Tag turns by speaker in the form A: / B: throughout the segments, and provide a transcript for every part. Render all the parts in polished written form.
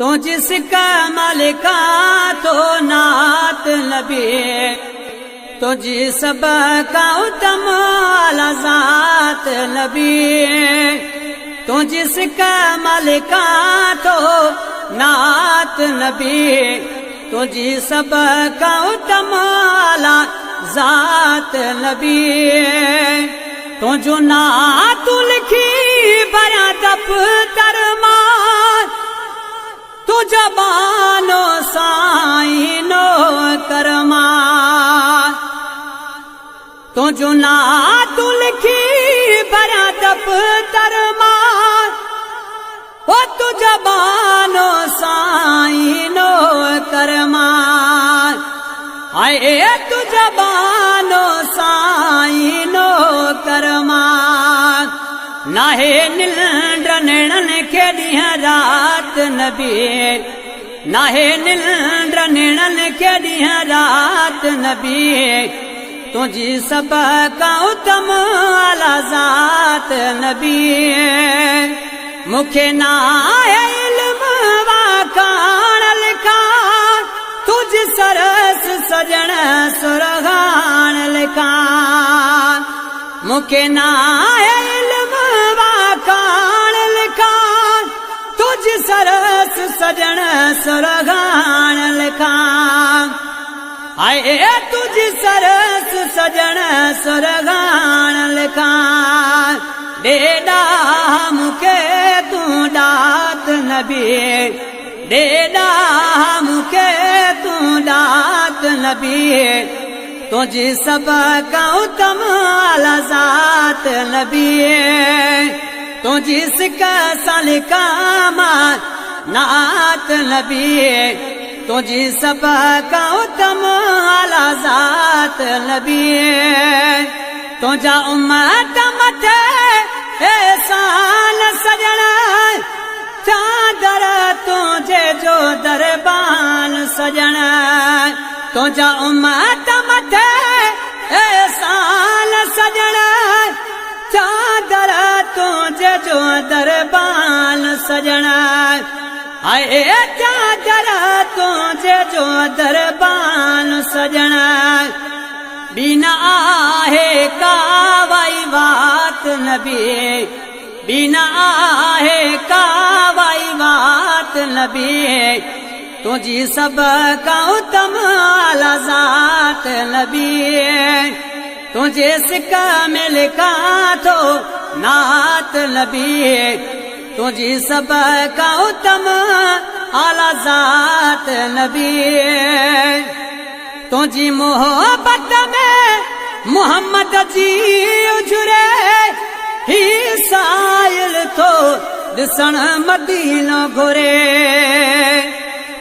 A: तो जिसका मलिका तो नात नबी तो जिस का उत्तम ज़ात नबी तो जिसका मलिका तो नात नबी तो जिस का उत्तम ज़ात नबी तो जो नात लिखी बया दफ्तर मार तो जबानो साइनो करमा तो जो नात लिखी बया दफ्तर मार वो तो जबानो साइनो करमा आए तू जबानो साइनो करमा नाहे निंद्र नेणन के दिया रात नबी नाहे निंद्र नेणन के दिया रात नबी तुझी सब का उत्तम ज़ात नबी मुखे ना इल्म वाकान लिखा तुझ सरस सजन सुरगान लिखा मुखे ना सरस सजन सुरगान लिखा आए तुझ सरस सजन सुरगान लिखा डेडा मुखे तू दात नबी डेडा मुखे तू दात नबी तुझी सब का उत्तम ज़ात नबी तो जिसका सलिका नात नबी तो जिस का उत्तम ज़ात नबी तो जा उम्मत मथे एहसान सजना चादर तुझे जो दरबान सजना तो जा उम्मत मथे एहसान सजना चादर तुझे जो दरबान सजना आए चादर तुझे जो दरबान सजना बिना आहे कावाई बात नबी बिना आहे कावाई बात नबी तुझी सब का उत्तम ज़ात नबी तुझे सिक्का मिलका तो नात नबी तुझी सब का उत्तम ज़ात नबी तुझी मोहब्बत में मोहम्मद जी उजरे ही साइल तो दिसण मदीनो घुरे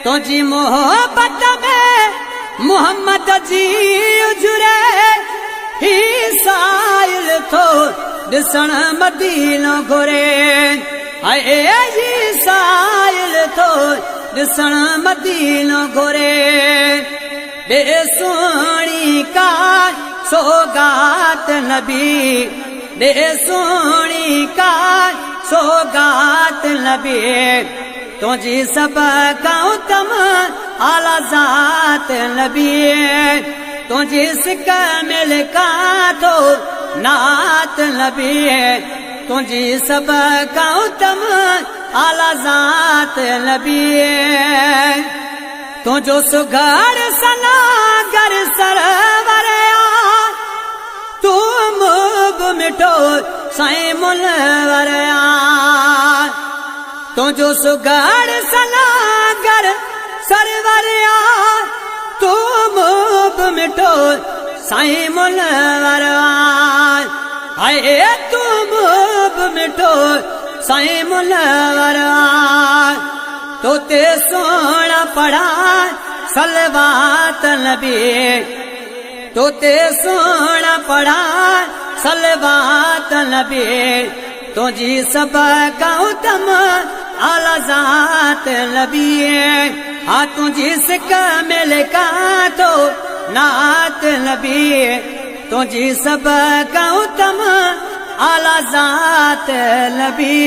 A: तुझी मोहब्बत में मोहम्मद जी उजरे ही साइल तो दिसण मदीनो घुरे आए ही साइल तो दिसण मदीनो घुरे बेसोनी का सौगात नबी बेसोनी का सौगात नबी तुझी सब का उत्तम ज़ात नबी तुझे सिक्का मिलका तो नात नबी तुझी सब का उत्तम ज़ात नबी तुझो सुघर सनागर सरवर तू मुब मिठो साईं मुनवर तुझो सुघर सनागर सरवर तू मुब मिठो साईं मुनवर आए तू मुब मिठो साईं मुनवर तो ते सोना पढ़ा सलवात नबी तो ते सोना पढ़ा सलवात नबी तुझी सब का उत्तम ज़ात नबी हाँ तुझी सिक्का मिलका तो नात नबी तुझी सब का उत्तम ज़ात नबी।